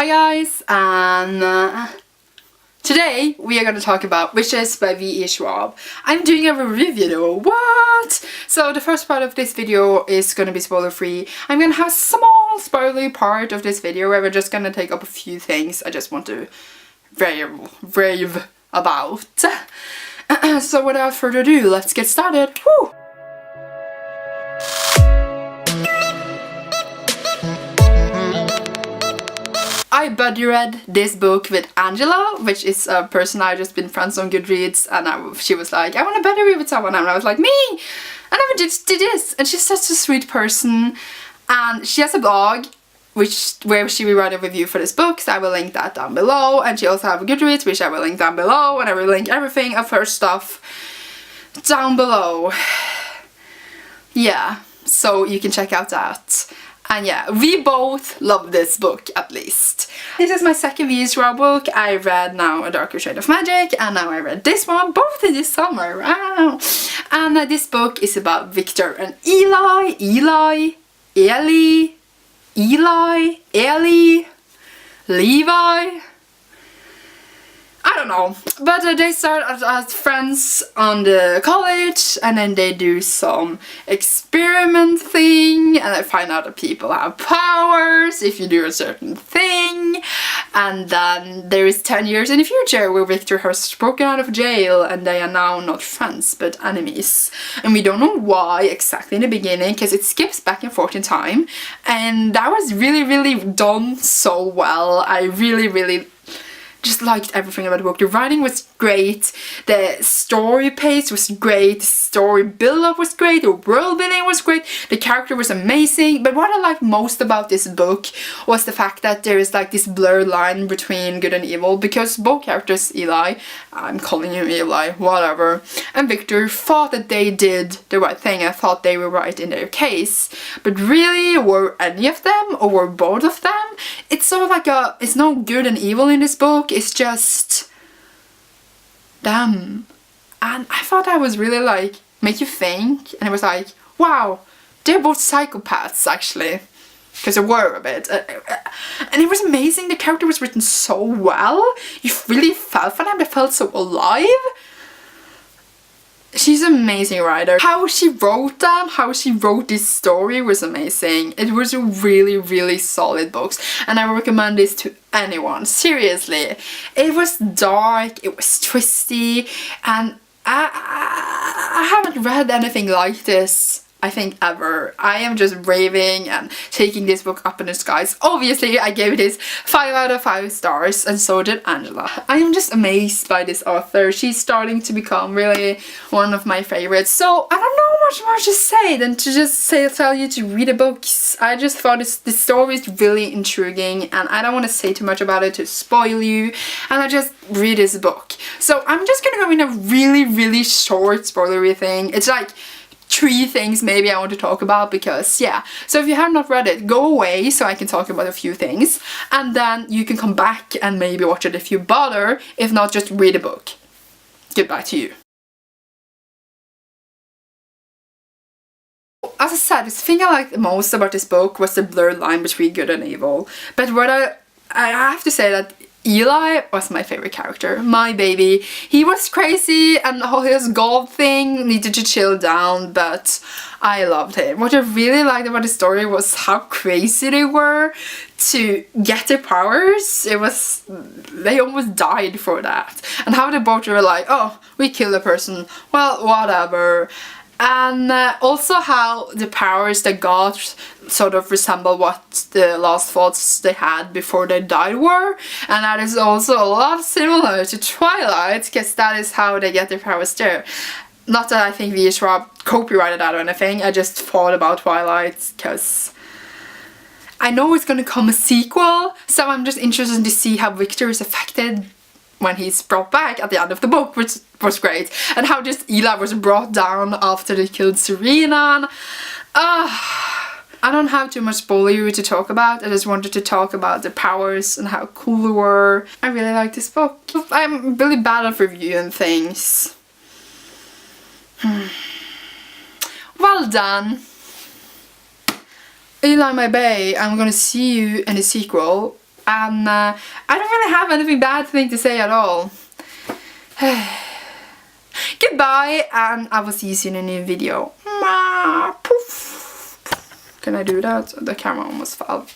Hi guys, and today we are going to talk about Wishes by V.E. Schwab. I'm doing a review video, what? So the first part of this video is going to be spoiler free. I'm going to have a small spoiler part of this video where we're just going to take up a few things I just want to rave about. So without further ado, let's get started. Woo! I buddy read this book with Angela, which is a person I've just been friends on Goodreads, and she was like, I want to buddy read with someone, and I was like, me! And I just did this, and she's such a sweet person, and she has a blog where she will write a review for this book, so I will link that down below, and she also has a Goodreads, which I will link down below, and I will link everything of her stuff down below. Yeah, so you can check out that. And yeah, we both love this book, at least. This is my second V.E. Schwab book. I read now A Darker Shade of Magic, and now I read this one, both in this summer. Wow! And this book is about Victor and Eli, Levi. I don't know, but they start as friends on the college, and then they do some experiment thing, and I find out that people have powers if you do a certain thing, and then there is 10 years in the future where Victor has broken out of jail and they are now not friends but enemies, and we don't know why exactly in the beginning because it skips back and forth in time, and that was really done so well. I really just liked everything about the book. The writing was great, the story pace was great, the story build-up was great, the world building was great, the character was amazing, but what I liked most about this book was the fact that there is like this blurred line between good and evil, because both characters, Eli, I'm calling him Eli, whatever, and Victor thought that they did the right thing. I thought they were right in their case, but really, were any of them, or were both of them? It's sort of like it's no good and evil in this book, it's just them. And I thought that was really like, make you think, and it was like, wow, they're both psychopaths actually, because they were a bit, and it was amazing. The character was written so well, you really felt for them, they felt so alive. She's an amazing writer. How she wrote them, how she wrote this story was amazing. It was a really solid book, and I recommend this to anyone, seriously. It was dark, it was twisty, and I haven't read anything like this, I think, ever. I am just raving and taking this book up in the skies. Obviously, I gave this 5 out of 5 stars, and so did Angela. I am just amazed by this author. She's starting to become really one of my favorites. So I don't know much more to say than to just tell you to read the books. I just thought this story is really intriguing, and I don't want to say too much about it to spoil you, and I just read this book. So I'm just gonna go in a really short spoilery thing. It's like 3 things maybe I want to talk about, because yeah, so if you have not read it, go away so I can talk about a few things, and then you can come back and maybe watch it if you bother. If not, just read the book. Goodbye to you. As I said, the thing I liked the most about this book was the blurred line between good and evil, but what I have to say that Eli was my favorite character, my baby. He was crazy, and his gold thing needed to chill down, but I loved him. What I really liked about the story was how crazy they were to get their powers. They almost died for that. And how they both were like, oh, we killed a person, well, whatever. And also how the powers they got sort of resemble what the last thoughts they had before they died were, and that is also a lot similar to Twilight, because that is how they get their powers there. Not that I think V.E. Schwab copyrighted that or anything, I just thought about Twilight because I know it's gonna come a sequel, so I'm just interested to see how Victor is affected when he's brought back at the end of the book, which was great, and how just Eli was brought down after they killed Serena. I don't have too much spoiler to talk about. I just wanted to talk about the powers and how cool they were. I really like this book. I'm really bad at reviewing things. Well done. Eli, my bae, I'm gonna see you in the sequel. and I don't really have anything bad thing to say at all. Goodbye, and I will see you soon in a new video. Can I do that? The camera almost fell.